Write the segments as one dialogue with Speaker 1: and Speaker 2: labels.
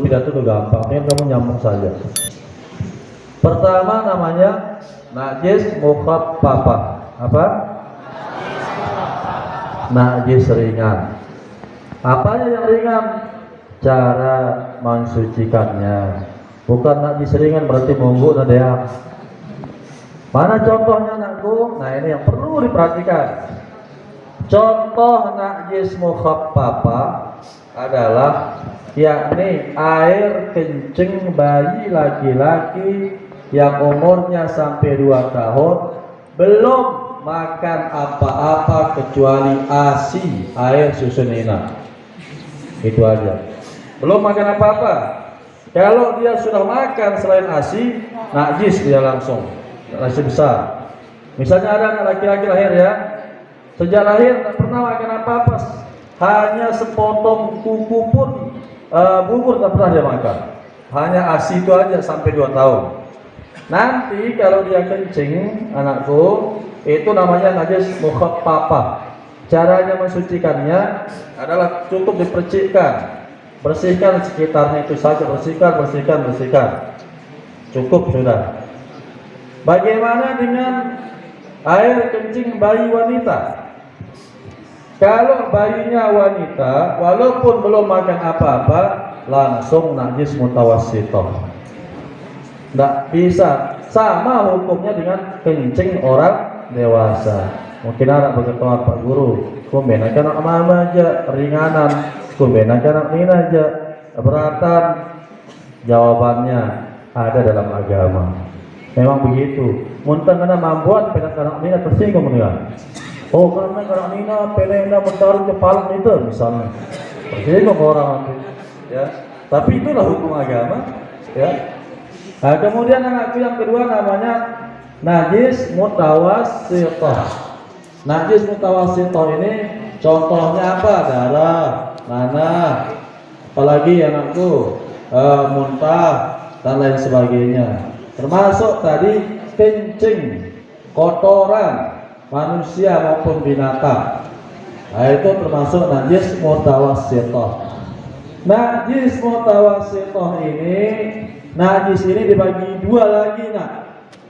Speaker 1: pidato itu gampang, ini kamu nyambung saja. Pertama namanya najis mukhaffafah. Apa? Najis ringan. Apanya yang ringan? Cara mensucikannya. Bukan najis ringan berarti monggo ada. Mana contohnya anakku? Nah ini yang perlu diperhatikan. Contoh najis mukhaffafah adalah yakni air kencing bayi laki-laki yang umurnya sampai 2 tahun belum makan apa-apa kecuali ASI, air susu nina. Itu aja. Belum makan apa-apa. Kalau dia sudah makan selain ASI, najis dia langsung. Najis besar. Misalnya ada anak laki-laki lahir ya, sejak lahir tak pernah makan apa-apa, hanya sepotong kuku pun bubur tak pernah dia makan. Hanya ASI itu aja sampai 2 tahun. Nanti kalau dia kencing, anakku, itu namanya najis mukhaffafah. Caranya mensucikannya adalah cukup dipercikkan, bersihkan sekitarnya itu saja, bersihkan. Cukup sudah. Bagaimana dengan air kencing bayi wanita? Kalau bayinya wanita, walaupun belum makan apa-apa, langsung najis mutawassithah. Tidak bisa sama hukumnya dengan kencing orang dewasa. Mungkin anak berkata Pak Guru, kumben anak mama aja ringanan, kumben anak ini aja beratan. Jawabannya ada dalam agama. Memang begitu. Muntah karena mampuan penak anak nina tersinggung dengan. Oh karena anak nina pelena mentaruh kepala itu misalnya. Tersinggung orang itu. Ya. Tapi itulah hukum agama. Ya. Nah, kemudian anakku yang kedua namanya najis mutawassithah. Najis mutawassithah ini contohnya apa? Darah, nanah, apalagi anakku muntah dan lain sebagainya. Termasuk tadi kencing, kotoran manusia maupun binatang. Nah, itu termasuk najis mutawassithah. Najis mutawassithah ini, najis ini dibagi 2 lagi nak.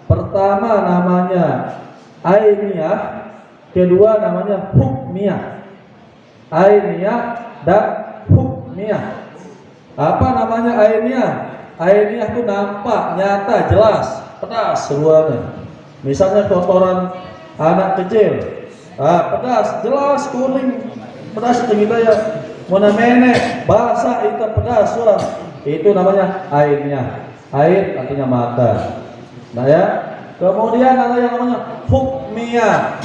Speaker 1: Pertama namanya ainiyah, kedua namanya hukmiyah. Ainiyah dan hukmiyah. Apa namanya ainiyah? Ainiyah itu nampak, nyata, jelas, pedas seruannya. Misalnya kotoran anak kecil, pedas, jelas, kuning, pedas itu kita ya. Mana menek, basah itu pedas suara. Itu namanya ainiyah. Air artinya mata. Nah ya. Kemudian ada yang namanya hukmiyah.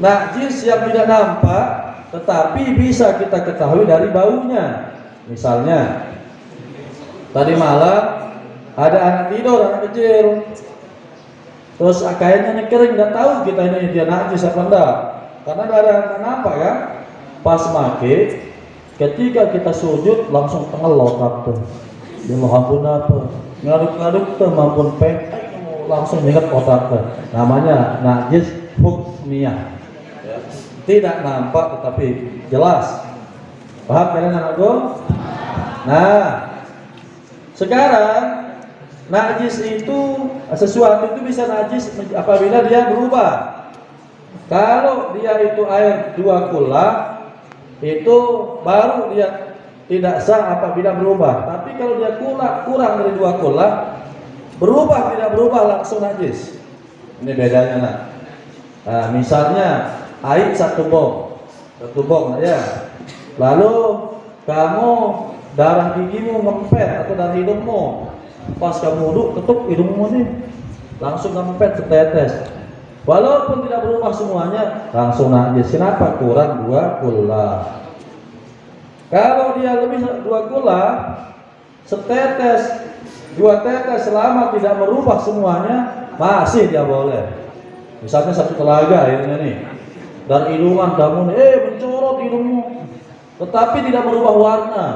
Speaker 1: Najis yang tidak nampak tetapi bisa kita ketahui dari baunya. Misalnya tadi malam ada anak tidur, anak kecil. Terus kainnya kering, nggak tahu kita ini dia najis apa enggak. Karena nggak ada yang nampak ya. Pas make, ketika kita sujud langsung tengelok tuh. Dia mampun apa? Ngaduk-ngaduk tuh mampun pentek langsung ingat otak tuh. Namanya najis hukmiyah. Tidak nampak tetapi jelas. Paham kalian anakku? Nah, sekarang najis itu sesuatu itu bisa najis apabila dia berubah. Kalau dia itu air 2 kula itu baru dia tidak sah apabila berubah. Tapi kalau dia kurang dari 2 kula berubah tidak berubah langsung najis. Ini bedanya nak. Nah, misalnya air 1 bong ya. Lalu kamu darah gigimu ngempet atau darah hidungmu, pas kamu duduk ketuk hidungmu nih langsung ngempet setetes. Walaupun tidak berubah semuanya langsung najis. Kenapa? Kurang 2 kula. Kalau dia lebih 2 kula, setetes 2 tetes selama tidak merubah semuanya masih dia boleh. Misalnya 1 telaga airnya nih, dan hidungan kamu mencorot hidungmu, tetapi tidak merubah warna,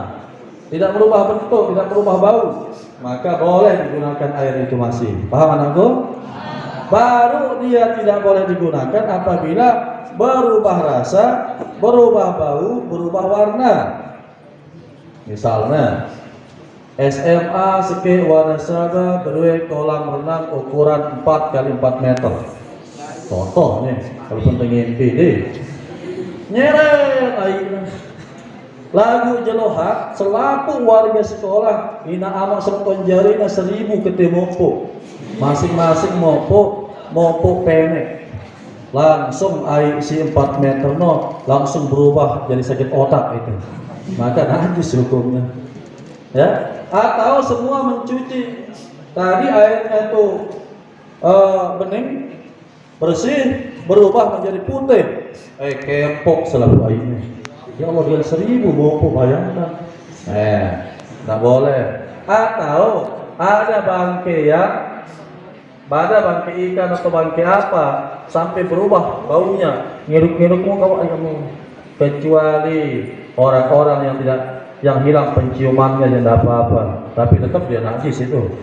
Speaker 1: tidak merubah bentuk, tidak merubah bau, maka boleh digunakan air itu masih. Paham anakku? Baru dia tidak boleh digunakan apabila berubah rasa, berubah bau, berubah warna. Misalnya SMA Seke Wanasaba kedua kolam renang ukuran 4 kali 4 meter. Contoh nih, kalau penting ngimpi deh. Nyeret airnya. Lagu jelohat selaku warga sekolah ina amak serton jarina 1000 ketemu mopo. Masing-masing mopo pendek. Langsung air isi 4 meter no langsung berubah jadi sakit otak itu. Maka najis hukumnya. Ya, atau semua mencuci. Tadi airnya itu bening, bersih, berubah menjadi putih. Kepok selalu airnya. Ya Allah, dia 1000 bopo, bayangkan. Nggak boleh. Atau ada bangke ikan atau bangke apa sampai berubah baunya, ngiruk-ngiruk mau kawan kamu. Kecuali orang-orang yang hilang penciumannya yang tidak apa-apa, tapi tetap dia najis itu.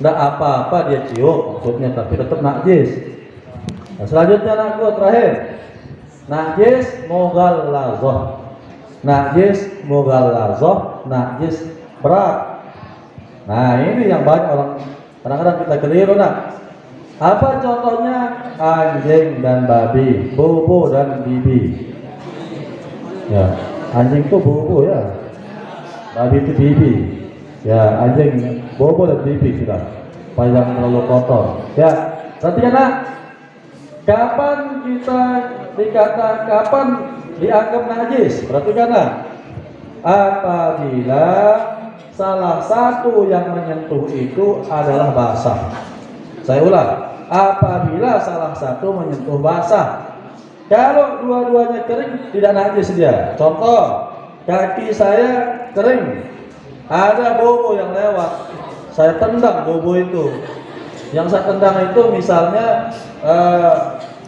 Speaker 1: Tidak apa-apa dia cium maksudnya, tapi tetap najis. Nah, selanjutnya anakku terakhir. Najis mughallazoh. Najis berat. Nah, ini yang banyak orang kadang-kadang kita keliru nak. Apa contohnya? Anjing dan babi, bobo dan bibi. Ya, anjing itu bobo ya. Babi itu bibi. Ya, anjing bobo dan bibi sudah. Panjang terlalu kotor. Ya, perhatikan nak. Kapan kita kapan dianggap najis? Perhatikanlah. Apabila salah satu yang menyentuh itu adalah basah. Saya ulang. Apabila salah satu menyentuh basah. Kalau dua-duanya kering, tidak najis dia. Contoh, kaki saya kering. Ada bobo yang lewat. Saya tendang bobo itu. Yang saya tendang itu misalnya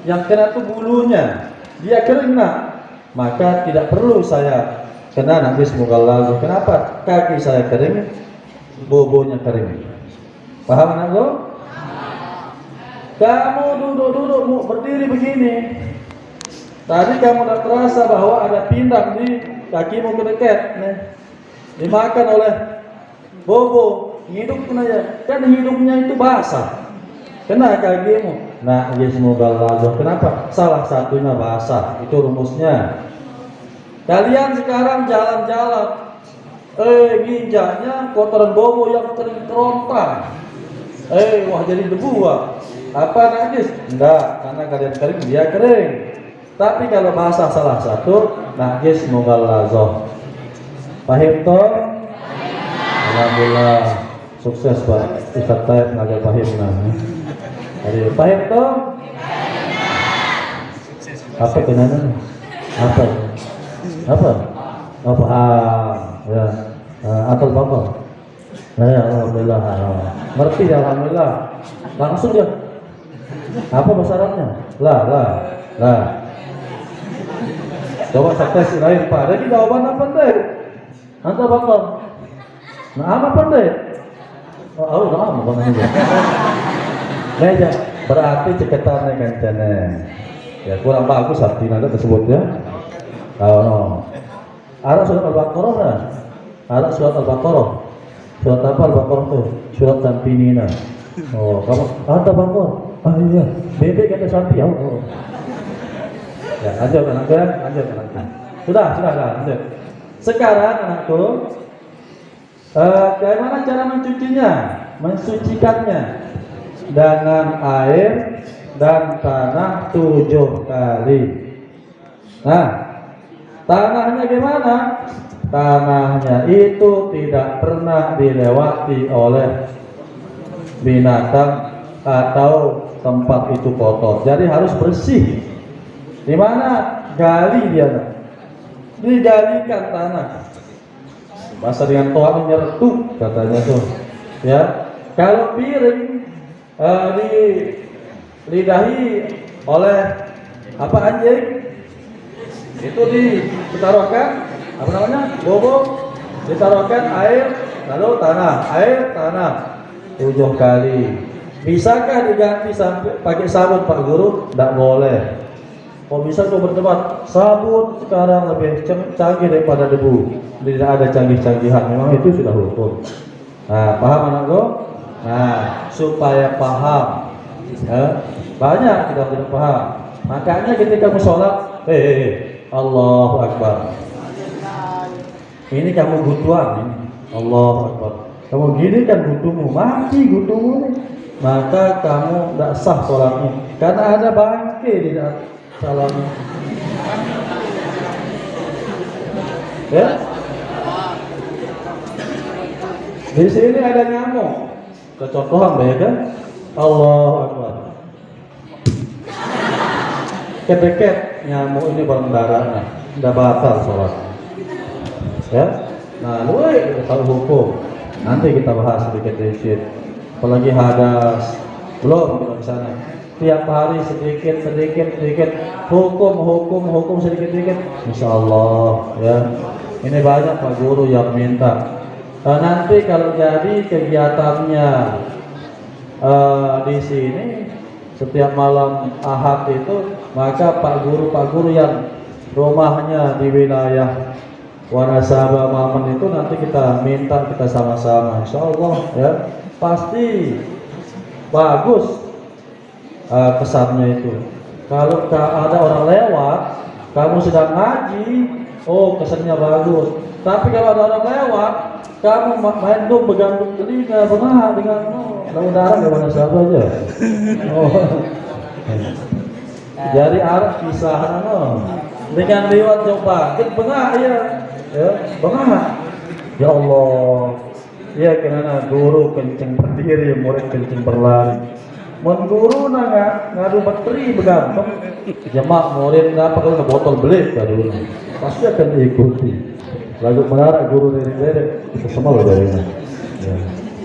Speaker 1: yang kena itu bulunya, dia kering nak, maka tidak perlu saya kena najis mughallazoh. Kenapa? Kaki saya kering, bobonya kering. Paham anakku? Kamu duduk berdiri begini. Tadi kamu tidak terasa bahwa ada pindang di kakimu kedeket, nih, dimakan oleh bobo. Hidup aja, kan hidupnya itu basah. Kena kakimu, najis mughallazoh. Kenapa? Salah satunya basah. Itu rumusnya. Kalian sekarang jalan-jalan, ginjaknya kotoran bobo yang kering kerontang. Wah jadi debu wah. Apa najis? Enggak, karena kalian kering, dia kering. Tapi kalau basah salah satu, najis mughallazoh. Paham toh? Alhamdulillah. Sukses Pak Ustaz Taib ngajar pahimna. Jadi pahim toh? Apa kenana? Apa? Ya. Atau bapak? Ya, alhamdulillah. Ngerti ya, alhamdulillah. Langsung dia. Apa bahasa Arabnya? Lah. Coba saya tes lain Pak. Jadi jawaban apa deh? Anta bapak. Nah, apa deh? Oh, lama banget ini. Meja berarti ceketannya kencana. Ya kurang bagus artinya ada tersebutnya. No. Ada surat Al-Baqarah nah? Ada surat Al-Baqarah. Surat apa Al-Baqarah tuh? Surat Sampinina. Oh, kamu ada Baqarah? Iya. Bebek kata Sampi. Oh. Ya, lanjut anakku. Sudah, lanjut. Sekarang anakku, bagaimana cara mencucinya? Mensucikannya dengan air dan tanah 7 kali. Nah, tanahnya gimana? Tanahnya itu tidak pernah dilewati oleh binatang atau tempat itu kotor. Jadi harus bersih. Di mana? Gali dia. Digalikan tanah. Bahasa dengan toa menyertuk katanya tuh. Ya. Kalau piring dilidahi oleh apa anjing? Itu ditaruhkan apa namanya? Bobo, ditaruhkan air, lalu tanah 7 kali. Bisakah diganti sampai pakai sabun Pak Guru? Tidak boleh. Kalau bisa kau berdebat, sabun sekarang lebih canggih daripada debu. Tidak ada canggih-canggihan, memang itu sudah hukum. Nah, paham anakku? Nah, supaya paham, ya, banyak kita tidak paham. Makanya ketika kamu sholat, Allahu Akbar. Ini kamu butuhan, ini. Allahu Akbar. Kamu gini kan butuhmu, mati butuhmu nih. Maka kamu tidak sah sholatnya, karena ada bangke di salamnya. Ya, di sini ada nyamuk. Kecontohan ya kan? Allahu Akbar. Kedeket nyamuk ini bermendaranya, tidak batal sholat. Ya, nah, lu kita tahu hukum. Nanti kita bahas sedikit. Apalagi hadas, belum kita di sana. Tiap hari sedikit, hukum sedikit. Insya Allah, ya. Ini banyak Pak Guru yang minta. Nanti kalau jadi kegiatannya di sini setiap malam Ahad itu, maka Pak Guru yang rumahnya di wilayah Wanasaba Mamen itu nanti kita minta kita sama-sama, insya Allah ya, pasti bagus kesannya itu. Kalau ada orang lewat, kamu sedang ngaji, oh kesannya bagus. Tapi kalau ada orang lewat, kamu main dong bergantung telinga, bengak dengan mudah-mudahan gak mana siapa aja. Oh, jadi Arab kisah dengan lewat coba, bengak ya, bengak. Ya Allah, ya karena guru kencing berdiri, murid kencing berlari. Mun guru ngadu bateri begantung, jemaah murid apa kalau botol belit dulu, pasti akan diikuti. Lagu menarik guru dari itu semua loh dari ini.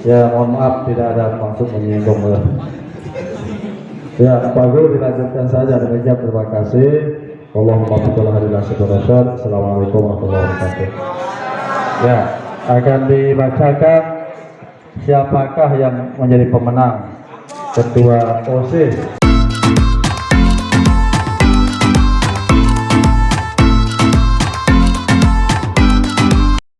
Speaker 1: Ya, mohon maaf tidak ada maksud menyinggung. Ya, Pak Guru dilanjutkan saja. Demikian, terima kasih. Allahumma sholli ala sayyidina. Assalamualaikum warahmatullahi wabarakatuh. Ya, akan dibacakan siapakah yang menjadi pemenang ketua OSIS.